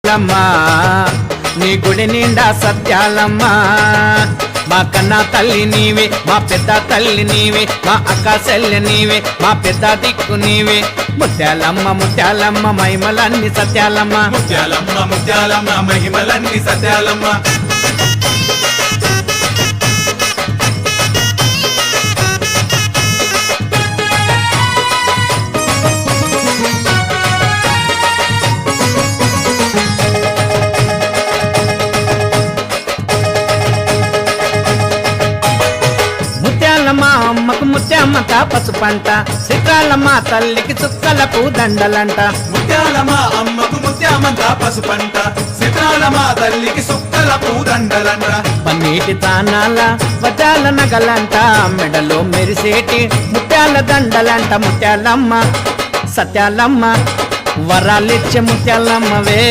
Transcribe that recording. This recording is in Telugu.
ముత్యాలమ్మ నీ గుడి నిండా సత్యాలమ్మ మా కన్నా తల్లి నీవే మా పెద్ద తల్లి నీవే మా అక్క చెల్లి నీవే మా పెద్ద దిక్కు నీవే ముత్యాలమ్మ ముత్యాలమ్మ మహిమలన్నీ సత్యాలమ్మ ముత్యాలమ్మ ముత్యాలమ్మ మహిమలన్నీ సత్యాలమ్మ ముత్యాలమ్మ అమ్మకు ముత్యామ్మత పసుపంట చిత్రాలమ్మ తల్లికి చుక్కలకు దండలంట ముత్యాలమ్మ అమ్మకు ముత్యామంత పసుపంట సితాలమ్మ తల్లికి సుక్కల పూదండలంట పన్నీటి తానాల వజాల నగలంట మెడలో మెరిసేటి ముత్యాల దండలంట ముత్యాలమ్మ సత్యాలమ్మ వరాలిచ్చే ముత్యాలమ్మవే